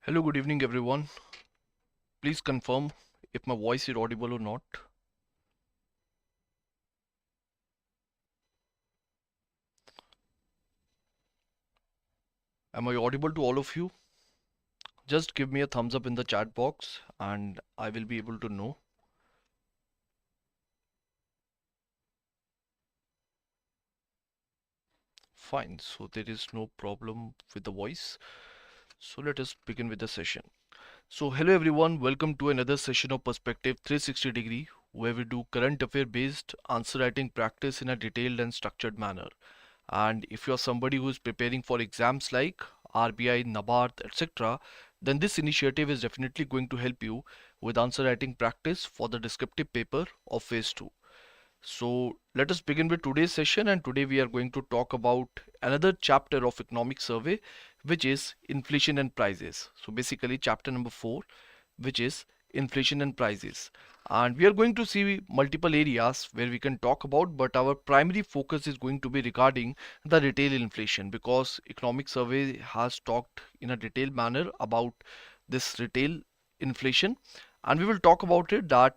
Hello, good evening, everyone. Please confirm if my voice is audible or not. Am I audible to all of you? Just give me a thumbs up in the chat box and I will be able to know. Fine, so there is no problem with the voice. So let us begin with the session. So hello everyone, welcome to another session of Perspective 360 degree, where we do current affair based answer writing practice in a detailed and structured manner. And if you're somebody who is preparing for exams like RBI, NABARD, etc., then this initiative is definitely going to help you with answer writing practice for the descriptive paper of phase 2. So let us begin with today's session, and today we are going to talk about another chapter of economic survey, which is inflation and prices. So basically chapter number 4, which is inflation and prices. And we are going to see multiple areas where we can talk about, but our primary focus is going to be regarding the retail inflation, because economic survey has talked in a detailed manner about this retail inflation, and we will talk about it, that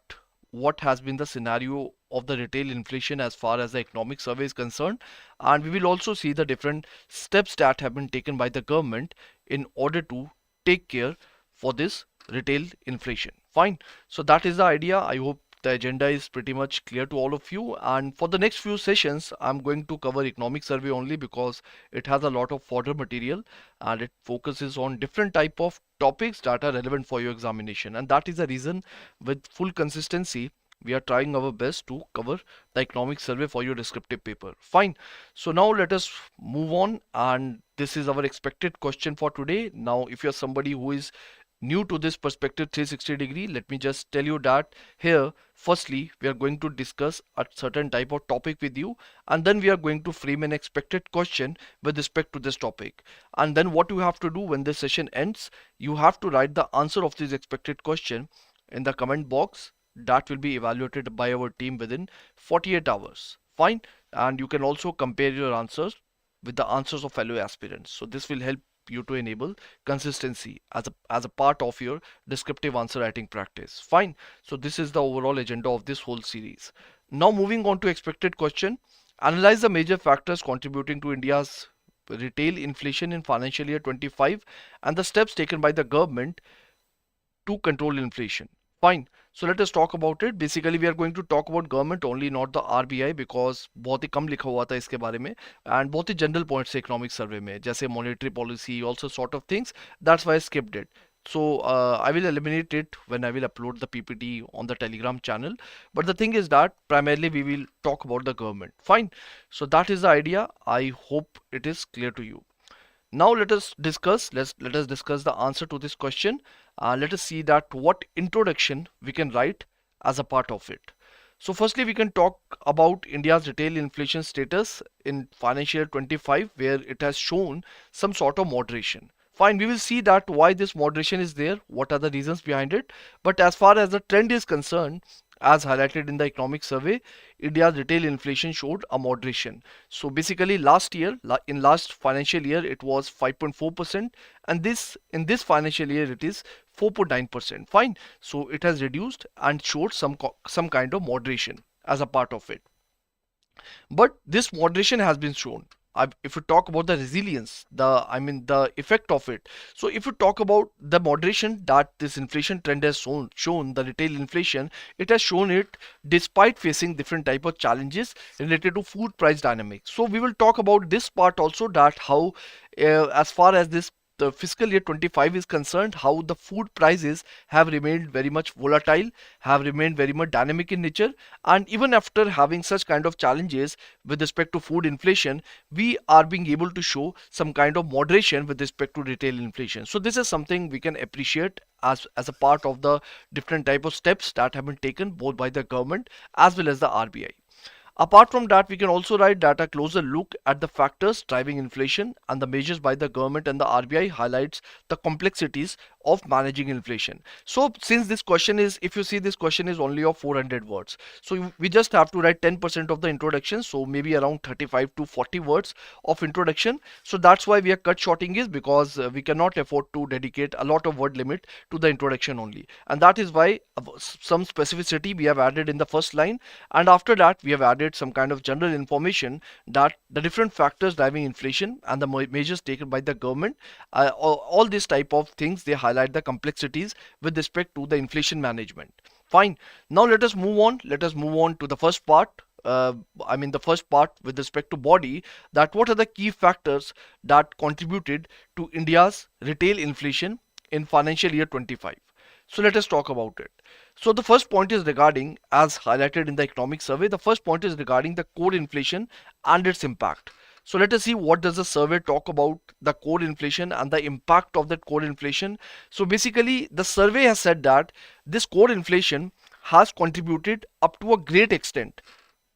what has been the scenario of the retail inflation as far as the economic survey is concerned, and we will also see the different steps that have been taken by the government in order to take care for this retail inflation. Fine. So that is the idea. I hope the agenda is pretty much clear to all of you. And for the next few sessions, I'm going to cover economic survey only because it has a lot of fodder material and it focuses on different type of topics that are relevant for your examination. And that is the reason, with full consistency, we are trying our best to cover the economic survey for your descriptive paper. Fine. So now let us move on, and this is our expected question for today. Now, if you're somebody who is new to this Perspective 360 degree, let me just tell you that here, firstly, we are going to discuss a certain type of topic with you, and then we are going to frame an expected question with respect to this topic. And then what you have to do when this session ends, you have to write the answer of this expected question in the comment box. That will be evaluated by our team within 48 hours. Fine. And you can also compare your answers with the answers of fellow aspirants. So this will help you to enable consistency as a part of your descriptive answer writing practice. Fine. So this is the overall agenda of this whole series. Now moving on to expected question. Analyze the major factors contributing to India's retail inflation in financial year 25 and the steps taken by the government to control inflation. Fine. So let us talk about it. Basically, we are going to talk about government only, not the RBI, because बहुत ही कम लिखा हुआ था इसके बारे में and बहुत ही general points है economic survey में, जैसे monetary policy, also sort of things. That's why I skipped it. So I will eliminate it when I will upload the PPT on the Telegram channel. But the thing is that primarily we will talk about the government. Fine. So that is the idea. I hope it is clear to you. Now let us discuss the answer to this question. Let us see that what introduction we can write as a part of it. So firstly, we can talk about India's retail inflation status in financial year 25, where it has shown some sort of moderation. Fine, we will see that why this moderation is there, what are the reasons behind it. But as far as the trend is concerned, as highlighted in the economic survey, India's retail inflation showed a moderation. So basically last year, in last financial year, it was 5.4%, and this in this financial year it is 4.9%. Fine. So it has reduced and showed some kind of moderation as a part of it. But this moderation has been shown. If you talk about the resilience, the effect of it. So if you talk about the moderation that this inflation trend has shown the retail inflation, it has shown it despite facing different type of challenges related to food price dynamics. So we will talk about this part also, that how as far as this the fiscal year 25 is concerned, how the food prices have remained very much volatile, have remained very much dynamic in nature, and even after having such kind of challenges with respect to food inflation, we are being able to show some kind of moderation with respect to retail inflation. So this is something we can appreciate as a part of the different type of steps that have been taken both by the government as well as the RBI. Apart from that, we can also write that a closer look at the factors driving inflation and the measures by the government and the RBI highlights the complexities of managing inflation. So since this question is, if you see, this question is only of 400 words, so we just have to write 10% of the introduction, so maybe around 35 to 40 words of introduction. So that's why we are cut shorting, is because we cannot afford to dedicate a lot of word limit to the introduction only, and that is why some specificity we have added in the first line, and after that we have added some kind of general information that the different factors driving inflation and the measures taken by the government, all these type of things, they highlight the complexities with respect to the inflation management. Fine. Now let us move on. Let us move on to the first part. The first part with respect to body, that what are the key factors that contributed to India's retail inflation in financial year 25. So let us talk about it. So the first point is regarding, as highlighted in the economic survey, the first point is regarding the core inflation and its impact. So let us see what does the survey talk about the core inflation and the impact of that core inflation. So basically the survey has said that this core inflation has contributed up to a great extent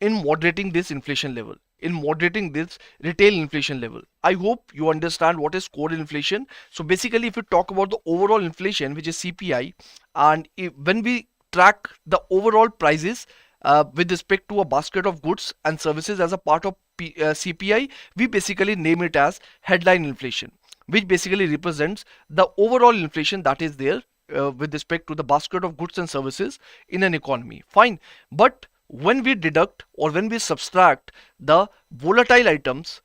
in moderating this inflation level, in moderating this retail inflation level. I hope you understand what is core inflation. So basically, if we talk about the overall inflation, which is CPI, and when we track the overall prices with respect to a basket of goods and services as a part of CPI, we basically name it as headline inflation, which basically represents the overall inflation that is there with respect to the basket of goods and services in an economy. Fine. But when we deduct or when we subtract the volatile items,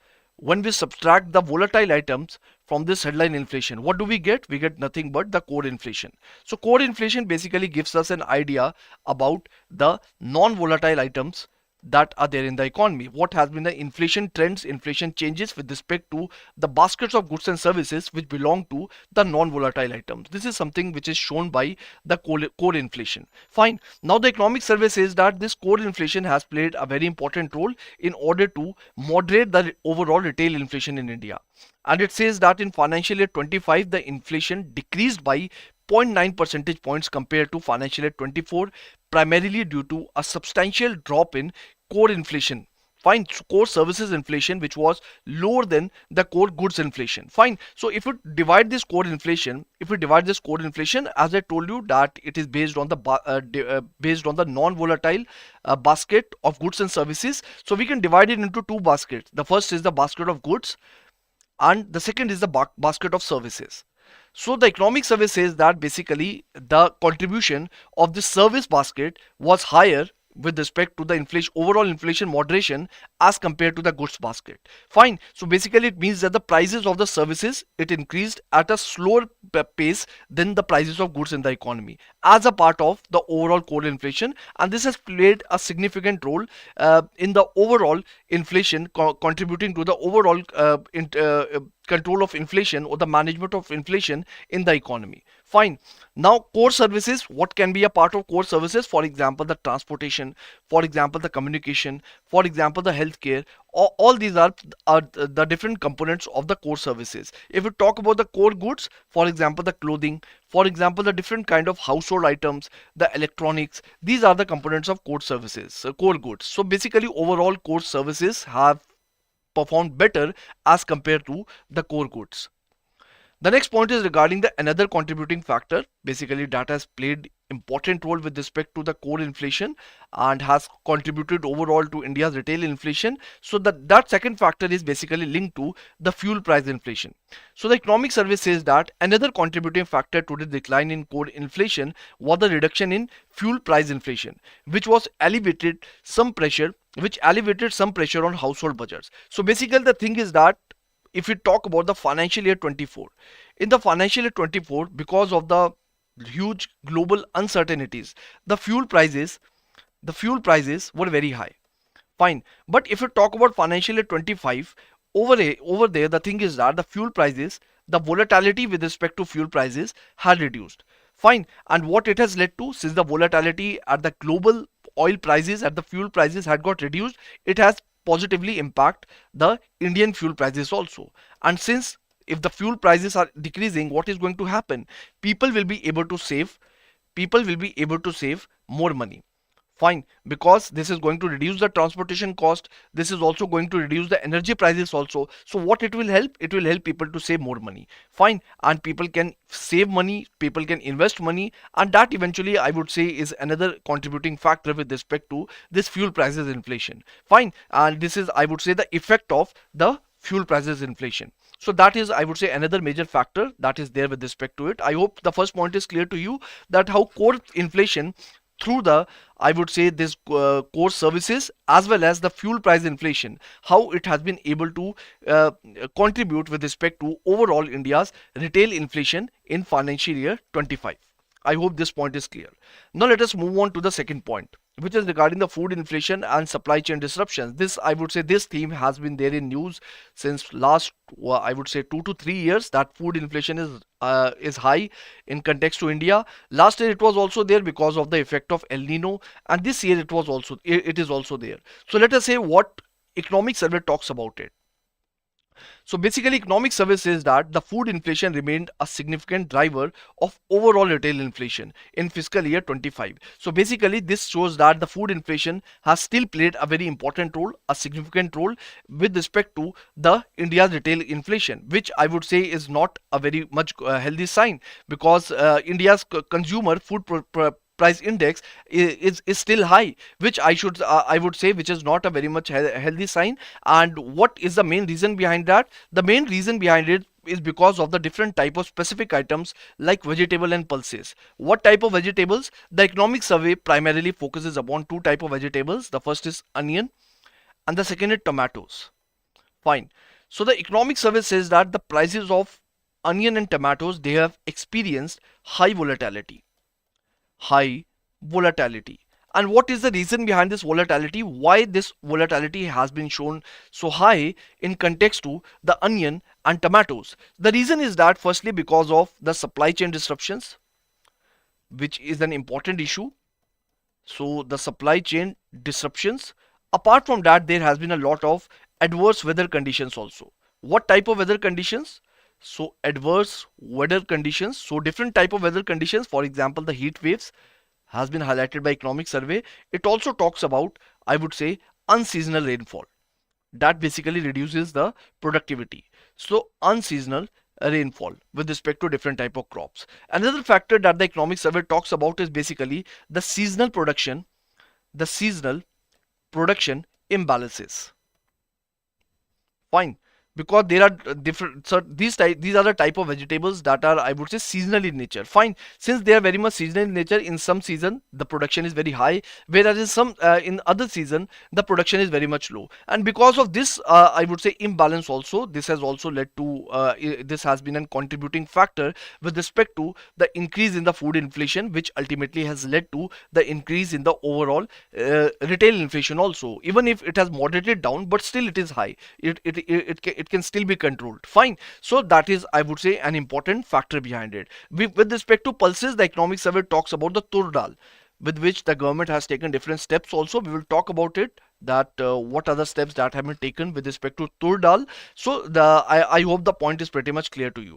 from this headline inflation, what do we get? We get nothing but the core inflation. So core inflation basically gives us an idea about the non-volatile items that are there in the economy. What has been the inflation trends, inflation changes with respect to the baskets of goods and services which belong to the non-volatile items. This is something which is shown by the core inflation. Fine. Now the economic survey says that this core inflation has played a very important role in order to moderate the overall retail inflation in India. And it says that in financial year 25, the inflation decreased by 0.9 percentage points compared to financial year 24, primarily due to a substantial drop in core inflation. Fine. So core services inflation, which was lower than the core goods inflation. Fine. So if we divide this core inflation, as I told you that it is based on the non-volatile basket of goods and services. So we can divide it into two baskets. The first is the basket of goods, and the second is the basket of services. So the economic survey says that basically the contribution of the service basket was higher with respect to the overall inflation moderation as compared to the goods basket. Fine. So basically it means that the prices of the services, it increased at a slower pace than the prices of goods in the economy as a part of the overall core inflation, and this has played a significant role in the overall inflation, contributing to the overall control of inflation or the management of inflation in the economy. Fine. Now core services, what can be a part of core services? For example, the transportation, for example, the communication, for example, the healthcare. All these are the different components of the core services. If we talk about the core goods, for example, the clothing, for example, the different kind of household items, the electronics, these are the components of core services, core goods. So basically overall core services have performed better as compared to the core goods. The next point is regarding the another contributing factor, basically that has played important role with respect to the core inflation and has contributed overall to India's retail inflation. So that second factor is basically linked to the fuel price inflation. So the economic survey says that another contributing factor to the decline in core inflation was the reduction in fuel price inflation, which elevated some pressure on household budgets. So basically the thing is that if we talk about the financial year 24, in the financial year 24, because of the huge global uncertainties, the fuel prices were very high. Fine. But if we talk about financial year 25, over there, the thing is that the fuel prices, the volatility with respect to fuel prices had reduced. Fine. And what it has led to, since the volatility at the global oil prices, at the fuel prices had got reduced, it has positively impact the Indian fuel prices also. And since if the fuel prices are decreasing, what is going to happen? People will be able to save more money. Fine, because this is going to reduce the transportation cost. This is also going to reduce the energy prices also. So what it will help? It will help people to save more money. Fine, and people can save money, people can invest money, and that eventually I would say is another contributing factor with respect to this fuel prices inflation. Fine, and this is I would say the effect of the fuel prices inflation. So that is I would say another major factor that is there with respect to it. I hope the first point is clear to you, that how core inflation through the I would say this core services as well as the fuel price inflation, how it has been able to uh, contribute with respect to overall India's retail inflation in financial year 25. I hope this point is clear. Now let us move on to the second point, which is regarding the food inflation and supply chain disruptions. This I would say this theme has been there in news since last I would say 2 to 3 years, that food inflation is high in context to India. Last year it was also there because of the effect of El Nino, and this year it is also there. So let us say what economic survey talks about it. So basically, economic survey says that the food inflation remained a significant driver of overall retail inflation in fiscal year 25. So basically, this shows that the food inflation has still played a very important role, a significant role with respect to the India's retail inflation, which I would say is not a very much healthy sign, because India's consumer food price index is still high, which I would say which is not a very much healthy sign. And what is the main reason behind that? The main reason behind it is because of the different type of specific items like vegetable and pulses. What type of vegetables? The economic survey primarily focuses upon two type of vegetables. The first is onion and the second is tomatoes. Fine. So the economic survey says that the prices of onion and tomatoes, they have experienced high volatility. And what is the reason behind this volatility? Why this volatility has been shown so high in context to the onion and tomatoes? The reason is that firstly because of the supply chain disruptions, which is an important issue. So the supply chain disruptions. Apart from that, there has been a lot of adverse weather conditions also. What type of weather conditions? So adverse weather conditions. So different type of weather conditions. For example, the heat waves has been highlighted by economic survey. It also talks about, I would say, unseasonal rainfall. That basically reduces the productivity. So unseasonal rainfall with respect to different type of crops. Another factor that the economic survey talks about is basically the seasonal production imbalances. Fine, because there are different, so these are the type of vegetables that are I would say seasonal in nature. Fine, since they are very much seasonal in nature, in some season the production is very high, whereas in some in other season the production is very much low. And because of this I would say imbalance also, this has also led to this has been a contributing factor with respect to the increase in the food inflation, which ultimately has led to the increase in the overall retail inflation also. Even if it has moderated down, but still it is high. It can still be controlled. Fine. So that is I would say an important factor behind it. With respect to pulses, the economic survey talks about the tur dal, with which the government has taken different steps also. We will talk about it, that what are the steps that have been taken with respect to tur dal. So I hope the point is pretty much clear to you.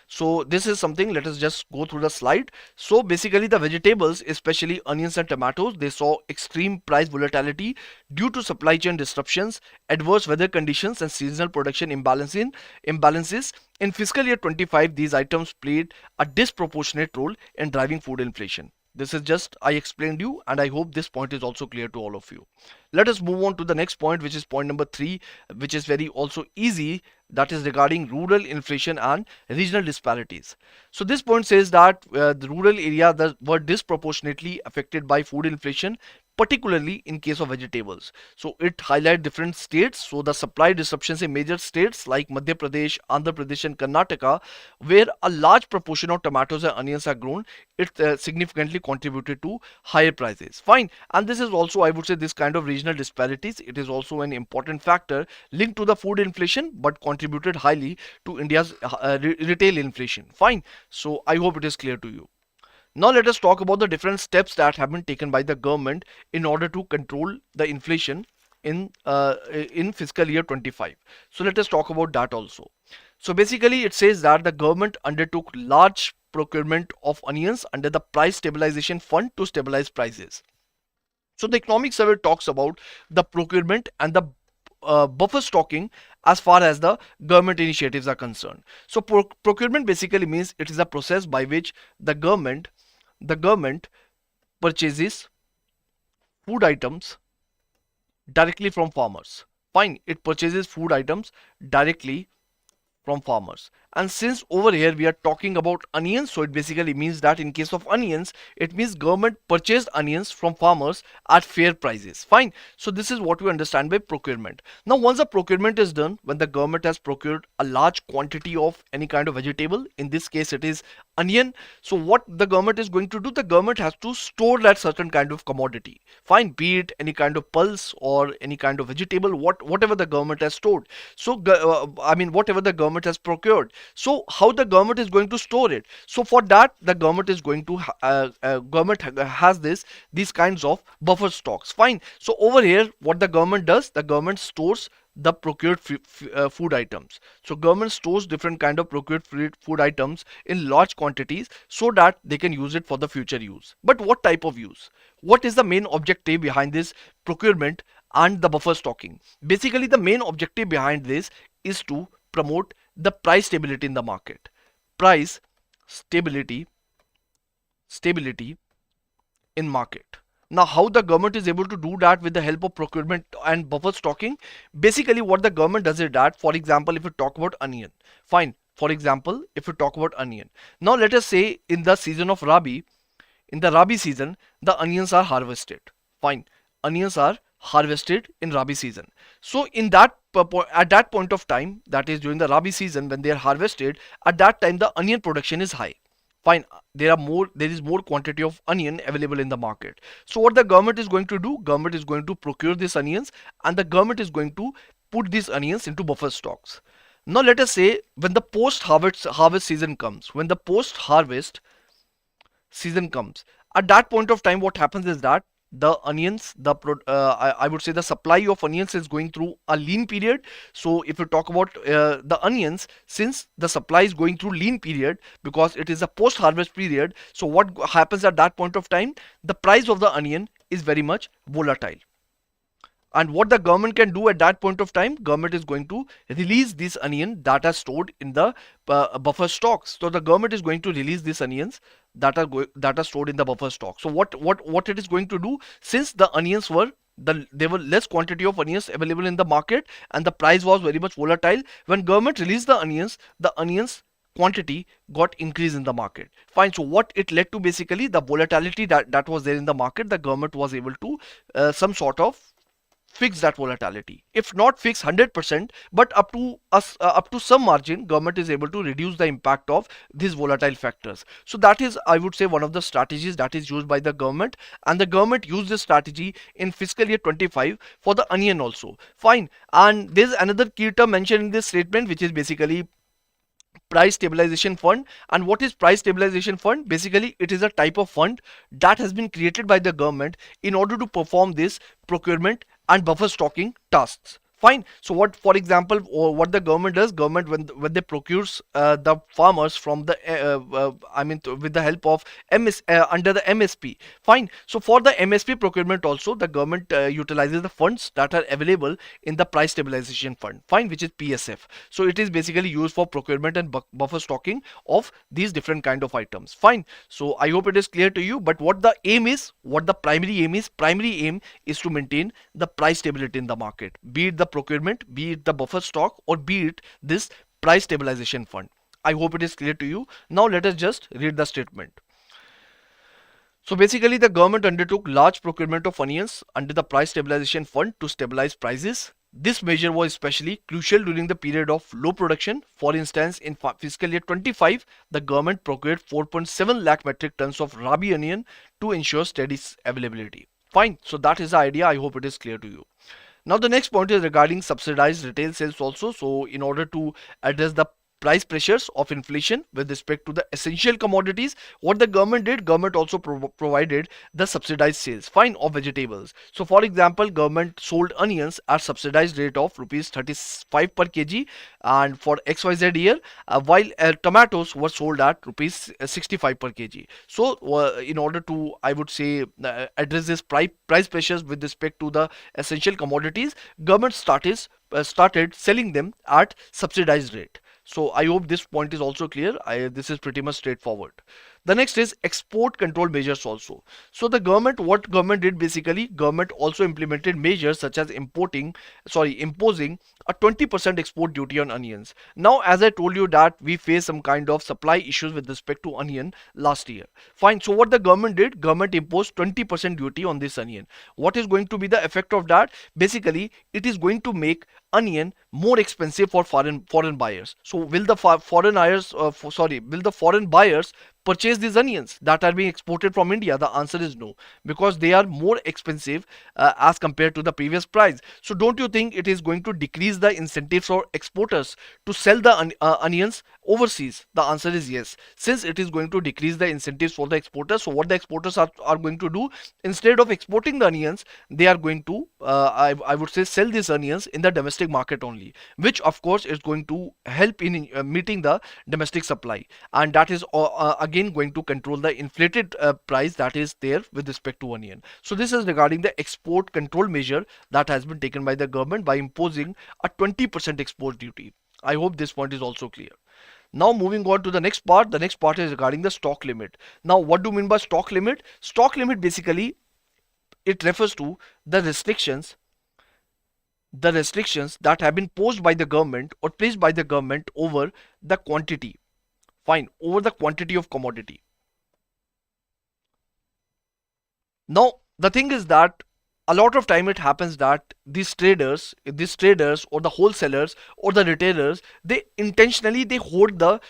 So this is something, let us just go through the slide. So basically the vegetables, especially onions and tomatoes, they saw extreme price volatility due to supply chain disruptions, adverse weather conditions and seasonal production imbalances. In fiscal year 25, these items played a disproportionate role in driving food inflation. This is just I explained you, and I hope this point is also clear to all of you. Let us move on to the next point, which is point number 3, which is very also easy, that is regarding rural inflation and regional disparities. So this point says that the rural area that were disproportionately affected by food inflation, particularly in case of vegetables. So it highlights different states. So the supply disruptions in major states like Madhya Pradesh, Andhra Pradesh and Karnataka, where a large proportion of tomatoes and onions are grown, it significantly contributed to higher prices. Fine. And this is also, I would say, this kind of regional disparities, it is also an important factor linked to the food inflation, but contributed highly to India's retail inflation. Fine. So I hope it is clear to you. Now let us talk about the different steps that have been taken by the government in order to control the inflation in fiscal year 25. So let us talk about that also. So basically it says that the government undertook large procurement of onions under the price stabilization fund to stabilize prices. So the economic survey talks about the procurement and the buffer stocking as far as the government initiatives are concerned. So procurement basically means it is a process by which the government purchases food items directly from farmers. Fine, it purchases food items directly from farmers. And since over here we are talking about onions, so it basically means that in case of onions, it means government purchased onions from farmers at fair prices. Fine. So this is what we understand by procurement. Now once the procurement is done, when the government has procured a large quantity of any kind of vegetable, in this case it is onion, so what the government is going to do, the government has to store that certain kind of commodity. Fine, be it any kind of pulse or any kind of vegetable, whatever the government has stored. So I mean whatever the government has procured. So how the government is going to store it? So for that the government is going to has these kinds of buffer stocks. Fine. So over here what the government does, the government stores the procured food items. So government stores different kind of procured food items in large quantities so that they can use it for the future use. But what type of use? What is the main objective behind this procurement and the buffer stocking? Basically the main objective behind this is to promote the price stability in the market. Price stability in market. Now how the government is able to do that with the help of procurement and buffer stocking? Basically what the government does is that, for example, if you talk about onion, fine, for example, if you talk about onion, now let us say in the season of Rabi, in the Rabi season, the onions are harvested. Fine, onions are harvested in Rabi season. So in that at that point of time, that is during the Rabi season when they are harvested, at that time the onion production is high. Fine, there is more quantity of onion available in the market. So what the government is going to do, government is going to procure these onions and the government is going to put these onions into buffer stocks. Now let us say when the post harvest season comes, when the post harvest season comes, at that point of time what happens is that the onions, I would say the supply of onions is going through a lean period. So if you talk about the onions, since the supply is going through lean period because it is a post harvest period, so what happens at that point of time, the price of the onion is very much volatile. And what the government can do at that point of time, government is going to release this onion that are stored in the buffer stocks. So the government is going to release these onions that are stored in the buffer stock. So what it is going to do, since the onions were there were less quantity of onions available in the market and the price was very much volatile, when government released the onions quantity got increased in the market. Fine. So what it led to, basically the volatility that was there in the market, the government was able to some sort of fix that volatility. If not fix 100%, but up to some margin, government is able to reduce the impact of these volatile factors. So that is, I would say, one of the strategies that is used by the government, and the government used this strategy in fiscal year 25 for the onion also. Fine. And there's another key term mentioned in this statement, which is basically price stabilization fund. And what is price stabilization fund? Basically it is a type of fund that has been created by the government in order to perform this procurement and buffer stocking tasks. Fine. So what, for example, what the government does, government when they procures the farmers from the with the help of under the MSP. Fine. So for the MSP procurement also, the government utilizes the funds that are available in the price stabilization fund. Fine, which is PSF. So it is basically used for procurement and buffer stocking of these different kind of items. Fine. So I hope it is clear to you. But what the aim is, what the primary aim is, to maintain the price stability in the market, be it the procurement, be it the buffer stock, or be it this price stabilization fund. I hope it is clear to you. Now let us just read the statement. So basically the government undertook large procurement of onions under the price stabilization fund to stabilize prices. This measure was especially crucial during the period of low production. For instance, in fiscal year 25, the government procured 4.7 lakh metric tons of Rabi onion to ensure steady availability. Fine. So that is the idea. I hope it is clear to you. Now the next point is regarding subsidized retail sales also. So in order to address the price pressures of inflation with respect to the essential commodities. What the government did, government also provided the subsidized sales, fine, of vegetables. So for example, government sold onions at subsidized rate of rupees 35 per kg and for XYZ year, while tomatoes were sold at rupees 65 per kg. So in order to, I would say, address this price pressures with respect to the essential commodities, government started selling them at subsidized rate. So I hope this point is also clear. This is pretty much straightforward. The next is export control measures also. So the government, what government did basically, government also implemented measures such as imposing a 20% export duty on onions. Now, as I told you that we face some kind of supply issues with respect to onion last year. Fine. So what the government did, government imposed 20% duty on this onion. What is going to be the effect of that? Basically, it is going to make onion more expensive for foreign buyers. So will the will the foreign buyers purchase these onions that are being exported from India? The answer is no, because they are more expensive as compared to the previous price. So don't you think it is going to decrease the incentives for exporters to sell the onions overseas? The answer is yes. Since it is going to decrease the incentives for the exporters, so what the exporters are going to do, instead of exporting the onions, they are going to I would say sell these onions in the domestic market only, which of course is going to help in meeting the domestic supply, and that is again going to control the inflated price that is there with respect to onion. So this is regarding the export control measure that has been taken by the government by imposing a 20% export duty. I hope this point is also clear. Now moving on to the next part. The next part is regarding the stock limit. Now what do you mean by stock limit? Stock limit basically, it refers to the restrictions that have been posed by the government or placed by the government over the quantity, fine, over the quantity of commodity. Now the thing is that a lot of time it happens that these traders or the wholesalers or the retailers, they intentionally they hoard the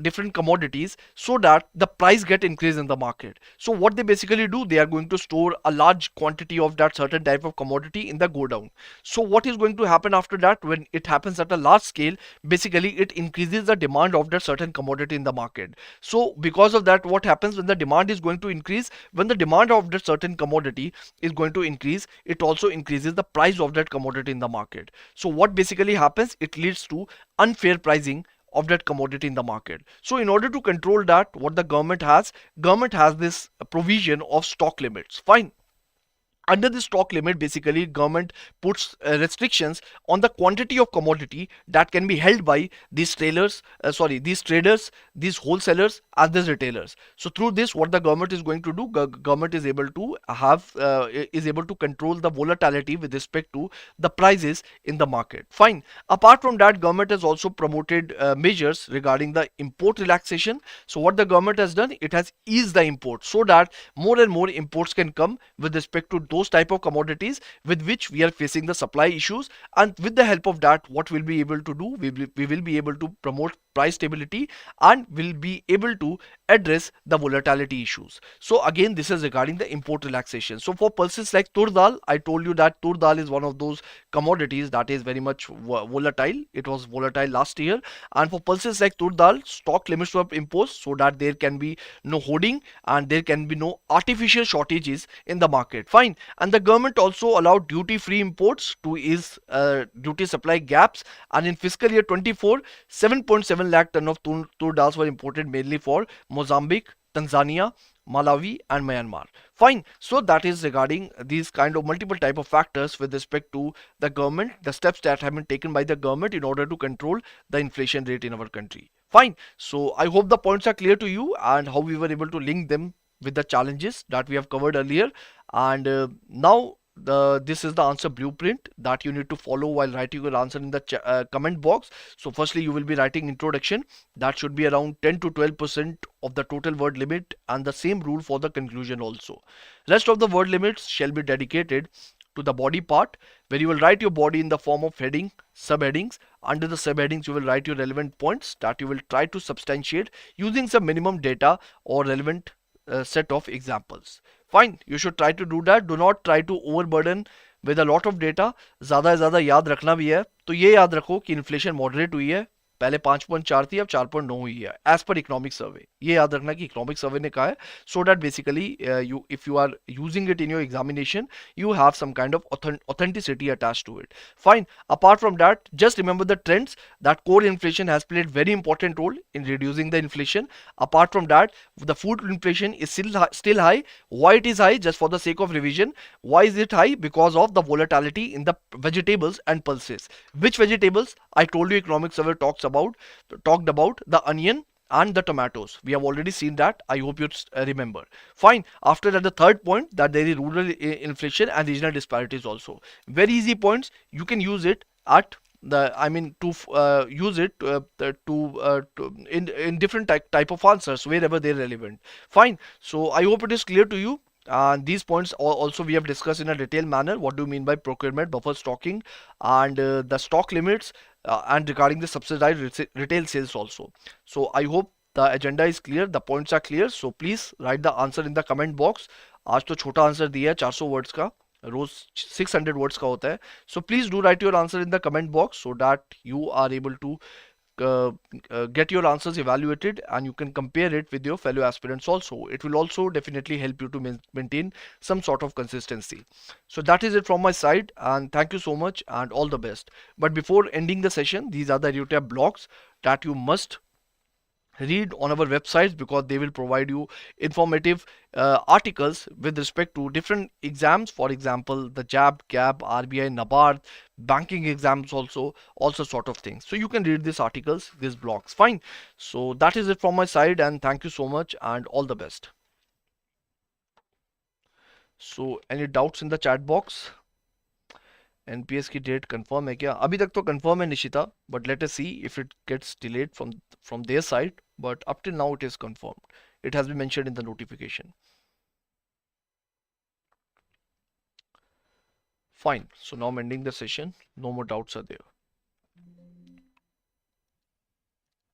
different commodities so that the price get increased in the market. So what they basically do, they are going to store a large quantity of that certain type of commodity in the go down. So what is going to happen after that, when it happens at a large scale, basically it increases the demand of that certain commodity in the market. So because of that, what happens when the demand is going to increase, when the demand of that certain commodity is going to increase, it also increases the price of that commodity in the market. So what basically happens, it leads to unfair pricing of that commodity in the market. So in order to control that, what the government has this provision of stock limits, fine. Under the stock limit, basically government puts restrictions on the quantity of commodity that can be held by these these traders, these wholesalers and these retailers. So through this, what the government is going to do, government is able to control the volatility with respect to the prices in the market, fine. Apart from that, government has also promoted measures regarding the import relaxation. So what the government has done, it has eased the import so that more and more imports can come with respect to those type of commodities with which we are facing the supply issues. And with the help of that, what we'll be able to do, we will be able to promote price stability and will be able to address the volatility issues. So again, this is regarding the import relaxation. So for pulses like tur dal, I told you that tur dal is one of those commodities that is very much volatile. It was volatile last year, and for pulses like tur dal, stock limits were imposed so that there can be no hoarding and there can be no artificial shortages in the market, fine. And the government also allowed duty-free imports to ease duty supply gaps, and in fiscal year 24, 7.7 lakh ton of tur dals were imported mainly for Mozambique, Tanzania, Malawi and Myanmar, fine. So that is regarding these kind of multiple type of factors with respect to the government, the steps that have been taken by the government in order to control the inflation rate in our country, fine. So I hope the points are clear to you and how we were able to link them with the challenges that we have covered earlier. And now this is the answer blueprint that you need to follow while writing your answer in the comment box. So firstly, you will be writing introduction. That should be around 10 to 12% of the total word limit, and the same rule for the conclusion also. Rest of the word limits shall be dedicated to the body part, where you will write your body in the form of heading, subheadings. Under the subheadings, you will write your relevant points that you will try to substantiate using some minimum data or relevant set of examples, fine. You should try to do that. Do not try to overburden with a lot of data. ज़्यादा से ज़्यादा याद रखना भी है, तो ये याद रखो कि इन्फ्लेशन मॉडरेट हुई है, पहले 5.4 थी, अब 4.9 हुई है एज पर इकोनॉमिक सर्वे। ये याद रखना कि इकोनॉमिक सर्वे ने कहा है, so that basically you if you are using it in your examination you have some kind of authenticity attached to it. Fine. Apart from that, just remember the trends that core inflation has played very important role in reducing the inflation. Apart from that, the food inflation is still high. Why it is high? Just for the sake of revision. Why is it high? Because of the volatility in the vegetables and pulses. Which vegetables? I told you economic survey talked about the onion and the tomatoes. We have already seen that. I hope you remember. Fine. After that, the third point, that there is rural inflation and regional disparities also. Very easy points. You can use it at the, I mean, to use it in different type of answers wherever they're relevant. Fine. So I hope it is clear to you. And these points also we have discussed in a detailed manner. What do you mean by procurement, buffer stocking, and the stock limits, and regarding the subsidized retail sales also. So I hope the agenda is clear, the points are clear. So please write the answer in the comment box. आज तो छोटा answer दिया है 400 words का, रोज 600 words का होता है. So please do write your answer in the comment box so that you are able to get your answers evaluated and you can compare it with your fellow aspirants also. It will also definitely help you to maintain some sort of consistency. So that is it from my side, and thank you so much and all the best. But before ending the session, these are the EduTap blogs that you must read on our websites, because they will provide you informative articles with respect to different exams. For example, the JAB, CAB, RBI, NABARD, banking exams also sort of things. So you can read these articles, these blogs. Fine. So that is it from my side, and thank you so much and all the best. So any doubts in the chat box? NPS की date confirm है क्या? अभी तक तो confirm है Nishita, but let us see if it gets delayed from their side, but up till now it is confirmed. It has been mentioned in the notification. Fine. So now I'm ending the session. No more doubts are there.